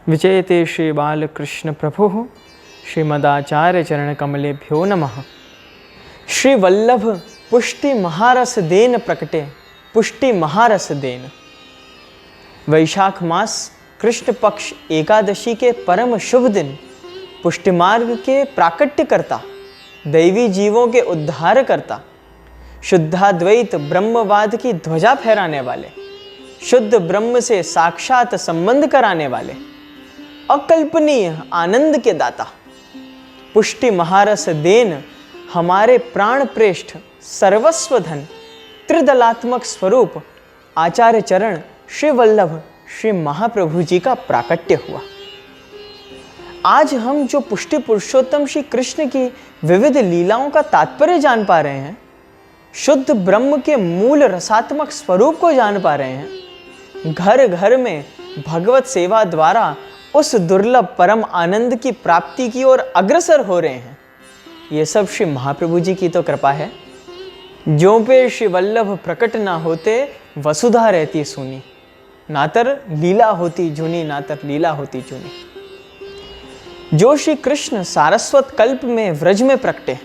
विजयते श्री बालकृष्ण प्रभु श्रीमदाचार्य चरण कमलेभ्यो नमः। श्री वल्लभ पुष्टि महारस देन प्रकटे पुष्टि महारस देन। वैशाख मास कृष्ण पक्ष एकादशी के परम शुभ दिन पुष्टि मार्ग के प्राकट्य करता, दैवी जीवों के उद्धार करता, शुद्धाद्वैत ब्रह्मवाद की ध्वजा फहराने वाले, शुद्ध ब्रह्म से साक्षात संबंध कराने वाले, अकल्पनीय आनंद के दाता, पुष्टि महारस देन हमारे प्राण प्रेष्ठ सर्वस्व धन त्रिदलात्मक स्वरूप आचार्य चरण श्री वल्लभ श्री महाप्रभु जी का प्राकट्य हुआ। आज हम जो पुष्टि पुरुषोत्तम श्री कृष्ण की विविध लीलाओं का तात्पर्य जान पा रहे हैं, शुद्ध ब्रह्म के मूल रसात्मक स्वरूप को जान पा रहे हैं, घर घर में भगवत सेवा द्वारा उस दुर्लभ परम आनंद की प्राप्ति की ओर अग्रसर हो रहे हैं, ये सब श्री महाप्रभु जी की तो कृपा है। जो पे श्री वल्लभ प्रकट ना होते वसुधा रहती सुनी, नातर लीला होती जुनी, नातर लीला होती जुनी। जो श्री कृष्ण सारस्वत कल्प में व्रज में प्रकटे,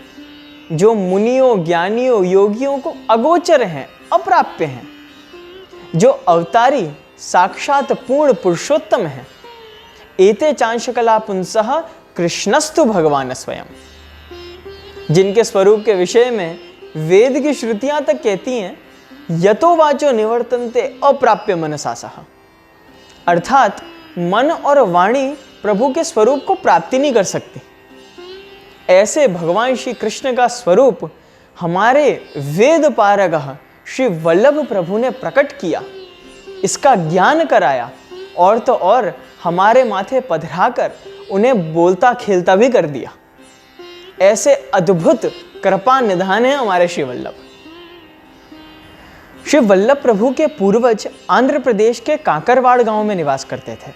जो मुनियों ज्ञानियों योगियों को अगोचर हैं, अप्राप्य हैं, जो अवतारी साक्षात पूर्ण पुरुषोत्तम हैं, एते चांशकला पुंसः कृष्णस्तु भगवान स्वयं, जिनके स्वरूप के विषय में वेद की श्रुतियां तक कहती हैं यतो वाचो निवर्तन्ते अप्राप्य मनसा सह, अर्थात मन और वाणी प्रभु के स्वरूप को प्राप्ति नहीं कर सकती। ऐसे भगवान श्री कृष्ण का स्वरूप हमारे वेद पारगः श्री वल्लभ प्रभु ने प्रकट किया, इसका ज्ञान कराया और तो और हमारे माथे पधराकर उन्हें बोलता खेलता भी कर दिया। ऐसे अद्भुत कृपा निधान है हमारे श्री वल्लभ। श्री वल्लभ प्रभु के पूर्वज आंध्र प्रदेश के काकरवाड़ गांव में निवास करते थे।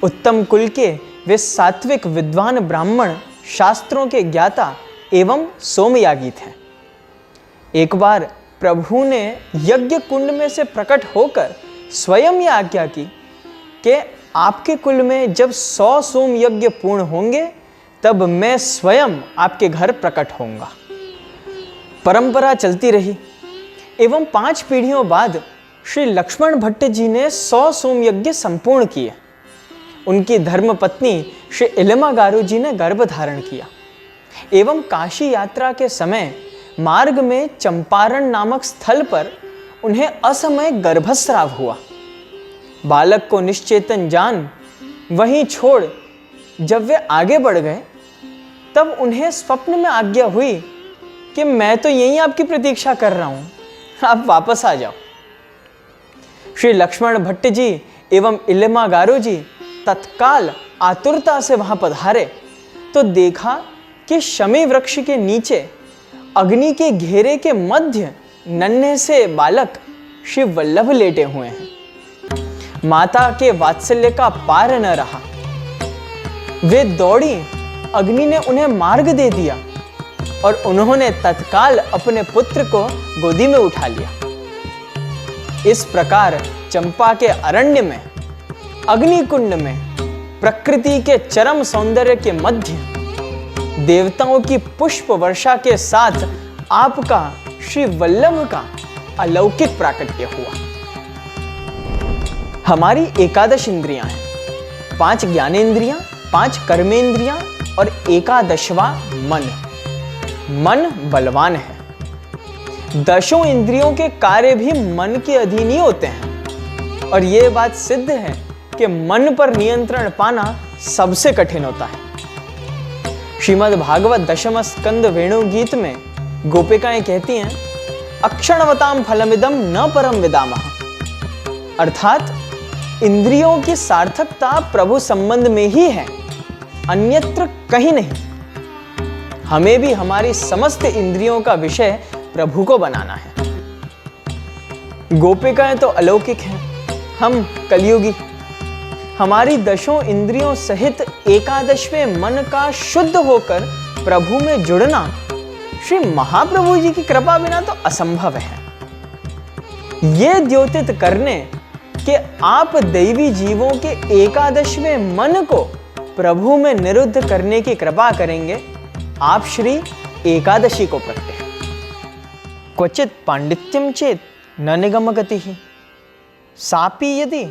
उत्तम कुल के वे सात्विक विद्वान ब्राह्मण, शास्त्रों के ज्ञाता एवं सोमयागी थे। एक बार प्रभु ने यज्ञ कुंड में से प्रकट होकर स्वयं यह आज्ञा की कि आपके कुल में जब 100 सोम यज्ञ पूर्ण होंगे तब मैं स्वयं आपके घर प्रकट होऊंगा। परंपरा चलती रही एवं 5 पीढ़ियों बाद श्री लक्ष्मण भट्ट जी ने 100 सोम यज्ञ संपूर्ण किए। उनकी धर्मपत्नी श्री इलमागारू जी ने गर्भ धारण किया एवं काशी यात्रा के समय मार्ग में चंपारण नामक स्थल पर उन्हें असमय गर्भस्राव हुआ। बालक को निश्चेतन जान वहीं छोड़ जब वे आगे बढ़ गए तब उन्हें स्वप्न में आज्ञा हुई कि मैं तो यहीं आपकी प्रतीक्षा कर रहा हूं, आप वापस आ जाओ। श्री लक्ष्मण भट्ट जी एवं इलमागारू जी तत्काल आतुरता से वहां पधारे तो देखा कि शमी वृक्ष के नीचे अग्नि के घेरे के मध्य नन्हे से बालक श्री वल्लभ लेटे हुए हैं। माता के वात्सल्य का पार न रहा, वे दौड़ी, अग्नि ने उन्हें मार्ग दे दिया और उन्होंने तत्काल अपने पुत्र को गोदी में उठा लिया। इस प्रकार चंपा के अरण्य में, अग्निकुंड में, प्रकृति के चरम सौंदर्य के मध्य, देवताओं की पुष्प वर्षा के साथ आपका श्री वल्लभ का अलौकिक प्राकट्य हुआ। हमारी 11 इंद्रियां हैं, 5 ज्ञानेंद्रियां, 5 कर्मेंद्रियां और 11वां मन। मन बलवान है। 10 इंद्रियों के कार्य भी मन के अधीन ही होते हैं और यह बात सिद्ध है कि मन पर नियंत्रण पाना सबसे कठिन होता है। श्रीमद् भागवत दशम स्कंद वेणु गीत में गोपिकाएं कहती हैं, अक्षणवताम फलमिदम न परम विदामः, अर्थात इंद्रियों की सार्थकता प्रभु संबंध में ही है, अन्यत्र कहीं नहीं। हमें भी हमारी समस्त इंद्रियों का विषय प्रभु को बनाना है। गोपिकाएं तो अलौकिक हैं, हम कलयुगी। हमारी 10 इंद्रियों सहित 11वें मन का शुद्ध होकर प्रभु में जुड़ना श्री महाप्रभु जी की कृपा बिना तो असंभव है। ये द्योतित करने कि आप दैवी जीवों के एकादशवें मन को प्रभु में निरुद्ध करने की कृपा करेंगे, आप श्री एकादशी को प्रगटे। क्वचित पांडित्यम चेत न निगम गति, सापि यदि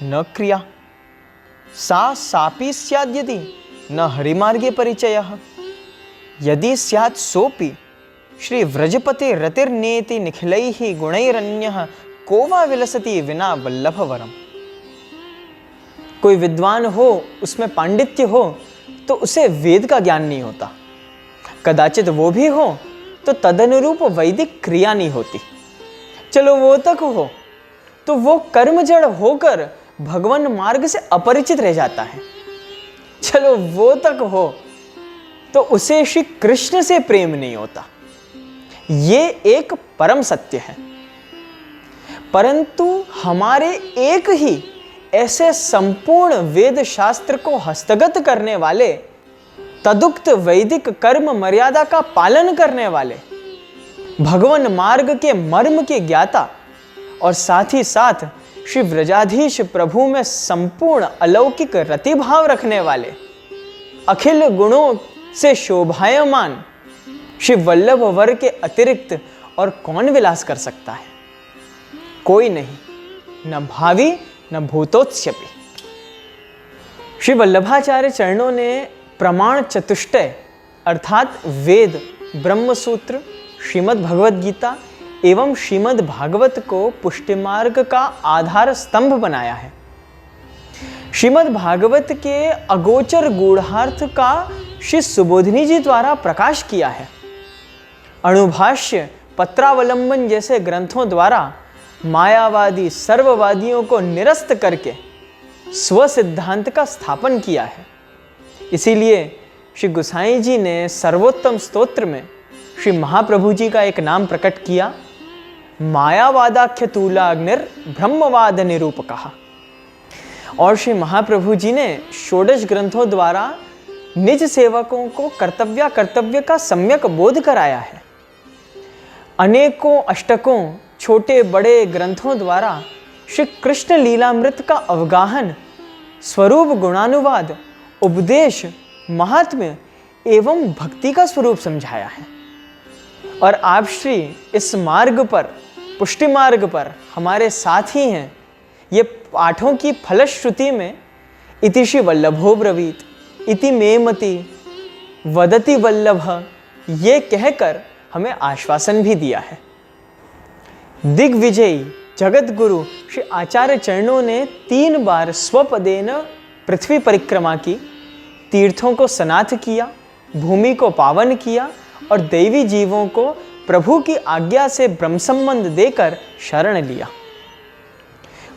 न क्रिया, सा सापि स्याद् यदि न हरिमार्गे परिचयः, यदि स्यात् सोपि श्री व्रजपति रतिर्नेति निखिलैः गुणैरन्यः को वा विलसति विना वल्लभ वरम। कोई विद्वान हो, उसमें पांडित्य हो, तो उसे वेद का ज्ञान नहीं होता। कदाचित वो भी हो तो तदनुरूप वैदिक क्रिया नहीं होती। चलो वो तक हो तो वो कर्मजड़ होकर भगवान मार्ग से अपरिचित रह जाता है। चलो वो तक हो तो उसे श्री कृष्ण से प्रेम नहीं होता। ये एक परम सत्य है। परंतु हमारे एक ही ऐसे संपूर्ण वेद शास्त्र को हस्तगत करने वाले, तदुक्त वैदिक कर्म मर्यादा का पालन करने वाले, भगवान मार्ग के मर्म के ज्ञाता और साथ ही साथ श्री व्रजाधीश प्रभु में संपूर्ण अलौकिक रतिभाव रखने वाले, अखिल गुणों से शोभायमान श्री वल्लभ वर के अतिरिक्त और कौन विलास कर सकता है? कोई नहीं, न भावी न भूतोत्स्यपि। श्री वल्लभाचार्य चरणों ने प्रमाण चतुष्टय अर्थात वेद, ब्रह्मसूत्र, श्रीमद् भगवद गीता एवं श्रीमद् भागवत को पुष्टि मार्ग का आधार स्तंभ बनाया है। श्रीमद् भागवत के अगोचर गूढ़ार्थ का श्री सुबोधिनी जी द्वारा प्रकाश किया है। अणुभाष्य, पत्रावलंबन जैसे ग्रंथों द्वारा मायावादी सर्ववादियों को निरस्त करके स्व सिद्धांत का स्थापन किया है। इसीलिए श्री गोसाई जी ने सर्वोत्तम स्तोत्र में श्री महाप्रभु जी का एक नाम प्रकट किया, मायावादाख्य तूलाग्निर ब्रह्मवाद निरूपकः। और श्री महाप्रभु जी ने षोडश ग्रंथों द्वारा निज सेवकों को कर्तव्य का सम्यक बोध कराया है। अनेकों अष्टकों छोटे बड़े ग्रंथों द्वारा श्री कृष्ण लीलामृत का अवगाहन, स्वरूप गुणानुवाद, उपदेश, महात्म्य एवं भक्ति का स्वरूप समझाया है। और आप श्री इस मार्ग पर, पुष्टि मार्ग पर हमारे साथ ही हैं। ये पाठों की फलश्रुति में इति श्री वल्लभो ब्रवीत, इति मेमति, वदति वल्लभ, ये कहकर हमें आश्वासन भी दिया है। दिग्विजयी जगत गुरु श्री आचार्य चरणों ने 3 बार स्वपदेन पृथ्वी परिक्रमा की, तीर्थों को स्नात किया, भूमि को पावन किया और दैवी जीवों को प्रभु की आज्ञा से ब्रह्म संबंध देकर शरण लिया।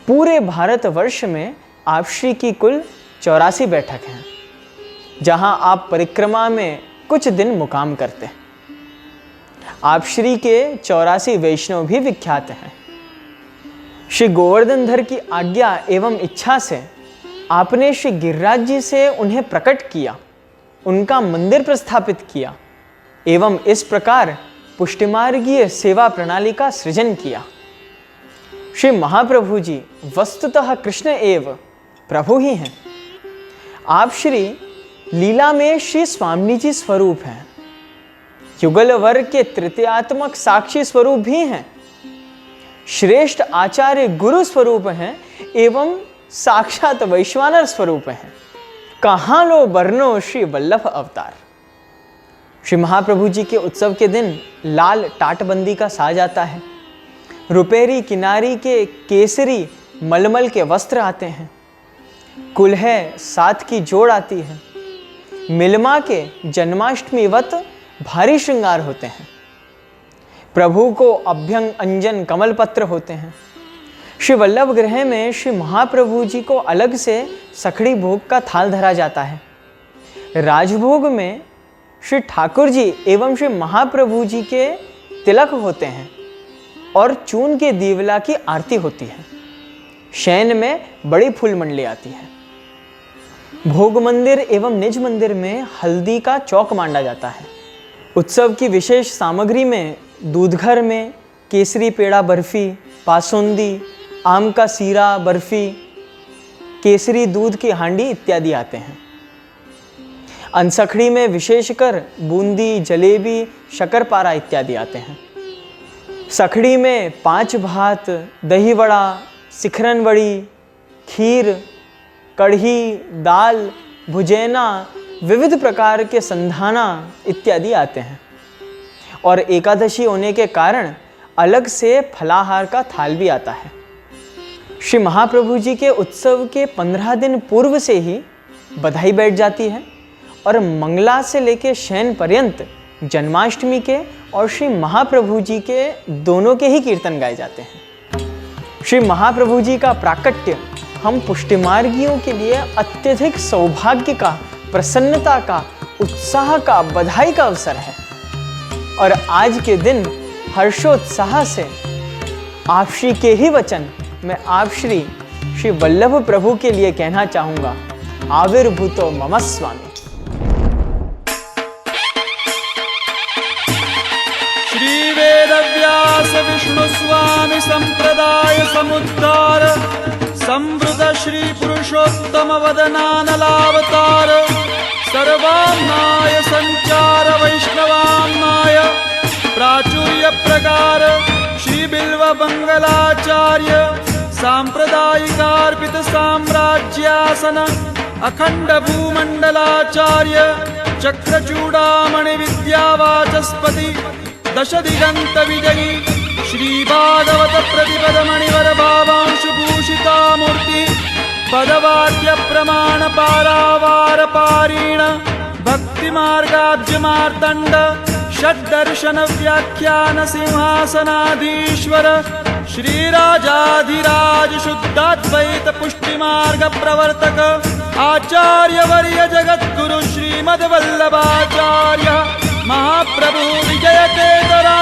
पूरे भारतवर्ष में आप श्री की कुल 84 बैठक हैं, जहां आप परिक्रमा में कुछ दिन मुकाम करते हैं। आप श्री के 84 वैष्णव भी विख्यात हैं। श्री गोवर्धनधर की आज्ञा एवं इच्छा से आपने श्री गिरिराज जी से उन्हें प्रकट किया, उनका मंदिर प्रस्थापित किया एवं इस प्रकार पुष्टिमार्गीय सेवा प्रणाली का सृजन किया। श्री महाप्रभु जी वस्तुतः कृष्ण एव प्रभु ही हैं। आप श्री लीला में श्री स्वामी जी स्वरूप हैं, युगल वर्ग के तृतीयात्मक साक्षी स्वरूप भी हैं, श्रेष्ठ आचार्य गुरु स्वरूप हैं एवं साक्षात वैश्वानर स्वरूप हैं। कहाँ लो बरनो श्री वल्लभ अवतार। श्री महाप्रभु जी के उत्सव के दिन लाल टाटबंदी का साज आता है, रुपेरी किनारी के केसरी मलमल के वस्त्र आते हैं, कुल्हे साथ की जोड़ आती है, मिलमा के जन्माष्टमीवत भारी श्रृंगार होते हैं, प्रभु को अभ्यंग अंजन कमल पत्र होते हैं। श्री वल्लभ गृह में श्री महाप्रभु जी को अलग से सखड़ी भोग का थाल धरा जाता है। राजभोग में श्री ठाकुर जी एवं श्री महाप्रभु जी के तिलक होते हैं और चून के दीवला की आरती होती है। शयन में बड़ी फूल मंडली आती है। भोग मंदिर एवं निज मंदिर में हल्दी का चौक मांडा जाता है। उत्सव की विशेष सामग्री में दूधघर में केसरी पेड़ा बर्फी, पासुंदी, आम का सीरा, बर्फी, केसरी दूध की हांडी इत्यादि आते हैं। अनसखड़ी में विशेषकर बूंदी, जलेबी, शक्करपारा इत्यादि आते हैं। सखड़ी में 5 भात, दही वड़ा, सिखरन वड़ी, खीर, कढ़ी, दाल, भुजैना, विविध प्रकार के संधाना इत्यादि आते हैं। और एकादशी होने के कारण अलग से फलाहार का थाल भी आता है। श्री महाप्रभु जी के उत्सव के 15 दिन पूर्व से ही बधाई बैठ जाती है और मंगला से लेकर शयन पर्यंत जन्माष्टमी के और श्री महाप्रभु जी के दोनों के ही कीर्तन गाए जाते हैं। श्री महाप्रभु जी का प्राकट्य हम पुष्टिमार्गियों के लिए अत्यधिक सौभाग्य का, प्रसन्नता का, उत्साह का, बधाई का अवसर है। और आज के दिन हर्षोत्साह से आप श्री के ही वचन मैं आप श्री वल्लभ प्रभु के लिए कहना चाहूँगा, आविर्भूतो मम स्वामी। श्री वेदव्यास विष्णु स्वामी संप्रदाय समुद्धार संवृत श्री पुरुषोत्तम वदनानलावतार सर्वाम्नाय संचार वैष्णवाम्नाय प्राचुर्य प्रकार श्री बिल्व मंगलाचार्य सांप्रदायिकार्पित साम्राज्यासन अखंड भूमंडलाचार्य चक्रचूड़ामणि विद्यावाचस्पति दश दिगंत विजयी श्री भागवत प्रतिपद मणिवर भावांशु भूषिता मूर्ति पदवाक्य प्रमाण पारावार पारीण भक्ति मार्गाब्ज मार्तंड षड्दर्शन व्याख्यान सिंहासनाधीश्वर श्री राजाधिराज शुद्धाद्वैत पुष्टि मार्ग प्रवर्तक आचार्य वर्य जगद्गुरु श्रीमद् वल्लभाचार्य महाप्रभु विजय केतरा